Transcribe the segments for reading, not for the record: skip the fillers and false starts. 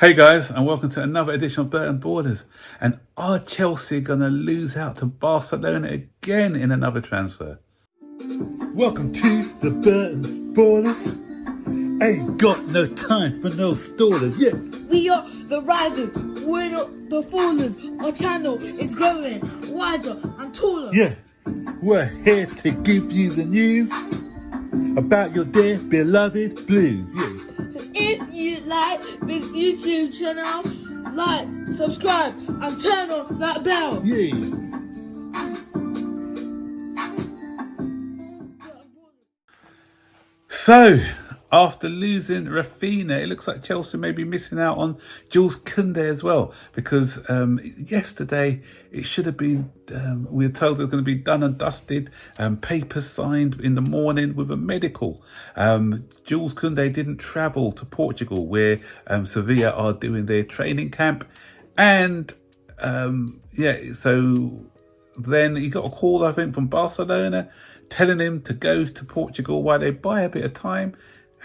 Hey guys, and welcome to another edition of Burton Borders. And are Chelsea gonna lose out to Barcelona again in another transfer? Welcome to the Burton Borders. Ain't got no time for no stallers, yeah. We are the risers, we're not the fallers. Our channel is growing wider and taller. Yeah, we're here to give you the news about your dear beloved Blues, yeah. So if you like this YouTube channel, like, subscribe, and turn on that bell. Yeah. So, after losing Rafinha, it looks like Chelsea may be missing out on Jules Kounde as well, because yesterday it should have been, we were told it was going to be done and dusted, papers signed in the morning with a medical. Jules Kounde didn't travel to Portugal, where Sevilla are doing their training camp, and so then he got a call, I think, from Barcelona telling him to go to Portugal while they buy a bit of time.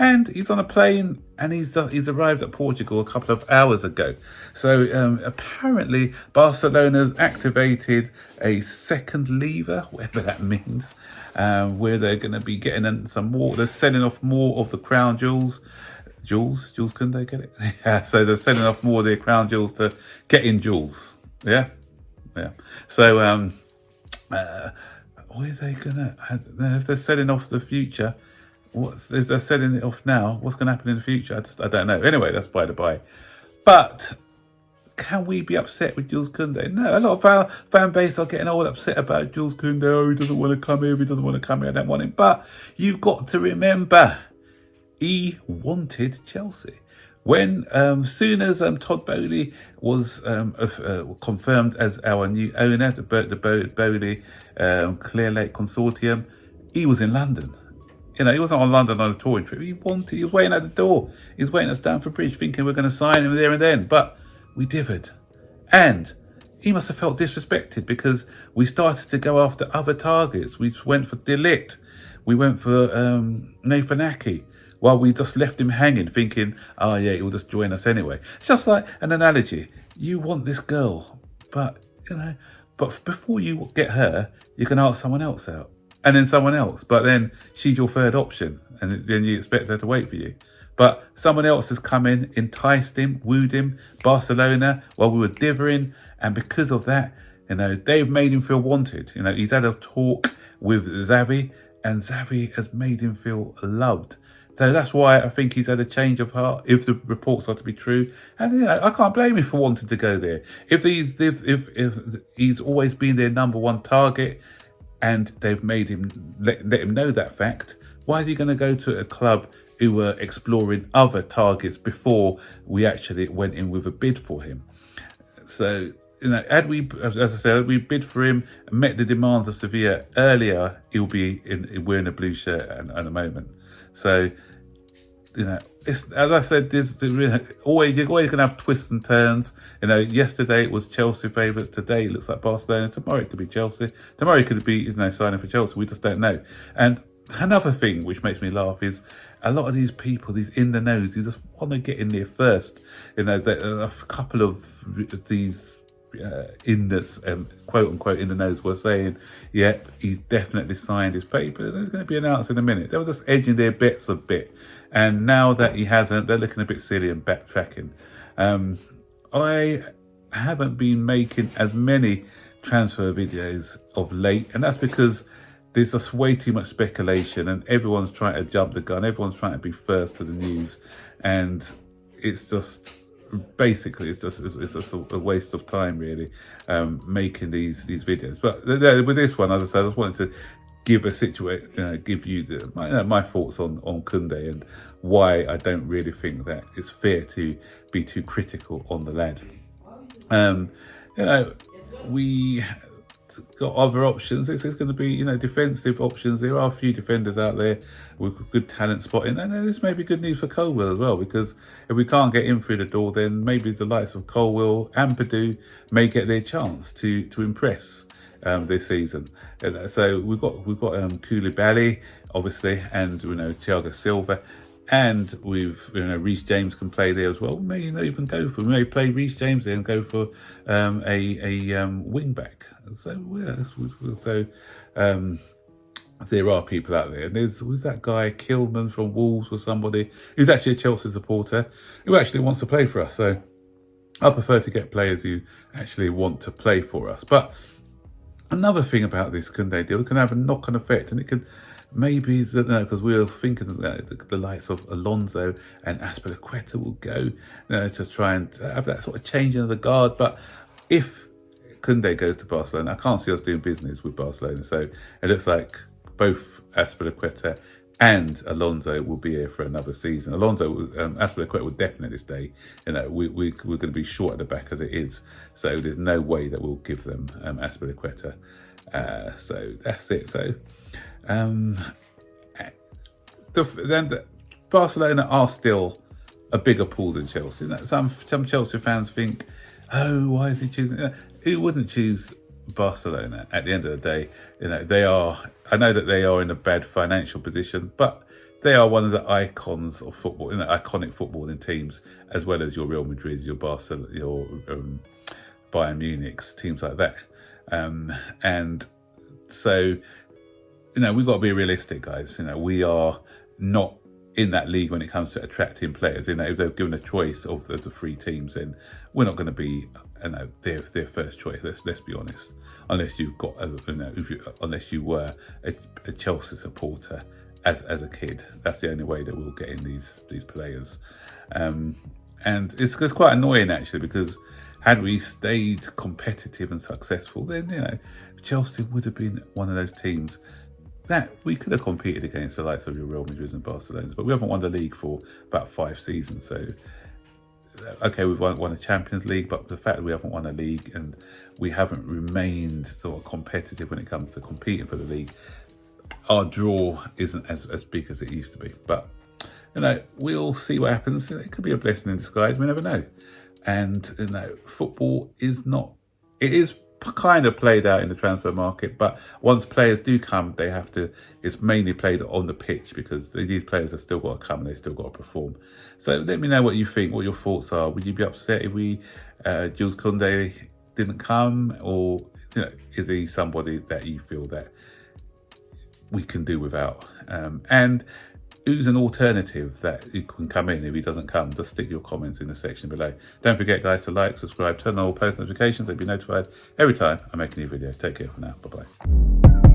And he's on a plane and he's arrived at Portugal a couple of hours ago. So apparently Barcelona's activated a second lever, whatever that means, where they're going to be getting some more. They're selling off more of the crown jewels. Jules Kounde, get it? Yeah, so they're selling off more of their crown jewels to get in jewels. Yeah. So what are they gonna? If they're selling off the future, if they're selling it off now, what's going to happen in the future? I don't know. Anyway, that's by the by. But can we be upset with Jules Kounde? No, a lot of our fan base are getting all upset about Jules Kounde. Oh, he doesn't want to come here. He doesn't want to come here. I don't want him. But you've got to remember, he wanted Chelsea. When soon as Todd Bowley was confirmed as our new owner, the Bowley Clear Lake Consortium, he was in London. You know, he wasn't on London on a touring trip. He was waiting at the door. He was waiting at Stamford Bridge thinking we're going to sign him there and then. But we differed. And he must have felt disrespected because we started to go after other targets. We went for De Ligt. We went for Nathan Ake. While we just left him hanging thinking, oh yeah, he'll just join us anyway. It's just like an analogy. You want this girl, but before you get her, you can ask someone else out. And then someone else, but then she's your third option, and then you expect her to wait for you. But someone else has come in, enticed him, wooed him, Barcelona, while we were dithering, and because of that, they've made him feel wanted. He's had a talk with Xavi, and Xavi has made him feel loved. So that's why I think he's had a change of heart, if the reports are to be true. And I can't blame him for wanting to go there. If he's always been their number one target, and they've made him let him know that fact, why is he going to go to a club who were exploring other targets before we actually went in with a bid for him? So, had we, as I said, we bid for him and met the demands of Sevilla earlier, he'll be wearing a blue shirt at the moment. So, it's, as I said, you're always going to have twists and turns. Yesterday it was Chelsea favourites. Today it looks like Barcelona. Tomorrow it could be Chelsea. Tomorrow it could be signing for Chelsea. We just don't know. And another thing which makes me laugh is a lot of these people, these in the knows, who just want to get in there first. A couple of these quote unquote in the nose were saying, yeah, he's definitely signed his papers and it's going to be announced in a minute. They were just edging their bets a bit, and now that he hasn't, they're looking a bit silly and backtracking. I haven't been making as many transfer videos of late, and that's because there's just way too much speculation and everyone's trying to jump the gun. Everyone's trying to be first to the news, and it's just basically it's just a waste of time, really, making these videos. But with this one, as I said, I just wanted to give you my thoughts on Kounde and why I don't really think that it's fair to be too critical on the lad. We got other options. This is going to be, defensive options. There are a few defenders out there with good talent spotting, and this may be good news for Colwill as well, because if we can't get in through the door, then maybe the likes of Colwill and Purdue may get their chance to impress this season. So we've got Koulibaly, obviously, and Thiago Silva. And with Reece James can play there as well. We may even go for, we may play Reece James there and go for a wing back. So there are people out there. Was that guy Kilman from Wolves, or somebody who's actually a Chelsea supporter who actually wants to play for us. So I prefer to get players who actually want to play for us. But another thing about this Kounde deal, it can have a knock-on effect, and it could maybe, because we were thinking that the likes of Alonso and Azpilicueta will go, to try and have that sort of changing of the guard. But if Kounde goes to Barcelona, I can't see us doing business with Barcelona. So it looks like both Azpilicueta and Alonso will be here for another season. Azpilicueta will definitely stay. We're going to be short at the back as it is. So there's no way that we'll give them Azpilicueta. So that's it. So then Barcelona are still a bigger pool than Chelsea. Some Chelsea fans think, oh, why is he choosing? Who wouldn't choose Barcelona? At the end of the day, they are. I know that they are in a bad financial position, but they are one of the icons of football, iconic footballing teams, as well as your Real Madrid, your Barcelona, your Bayern Munich's, teams like that. And so, we've got to be realistic, guys. We are not in that league when it comes to attracting players. If they're given a choice of the three teams, then we're not going to be, their first choice. Let's be honest. Unless you've got, unless you were a Chelsea supporter as a kid, that's the only way that we'll get in these players. And it's quite annoying actually, because had we stayed competitive and successful, then Chelsea would have been one of those teams that we could have competed against the likes of your Real Madrid and Barcelona. But we haven't won the league for about 5 seasons. So, okay, we've won a Champions League, but the fact that we haven't won a league and we haven't remained sort of competitive when it comes to competing for the league, our draw isn't as big as it used to be. But, we'll see what happens. It could be a blessing in disguise. We never know. And, football is not, it is kind of played out in the transfer market, but once players do come, it's mainly played on the pitch, because these players have still got to come and they've still got to perform. So let me know what you think, what your thoughts are. Would you be upset if Jules Kounde didn't come, or is he somebody that you feel that we can do without? And who's an alternative that you can come in if he doesn't come? Just stick your comments in the section below. Don't forget, guys, to like, subscribe, turn on all post notifications so you'll be notified every time I make a new video. Take care for now. Bye-bye.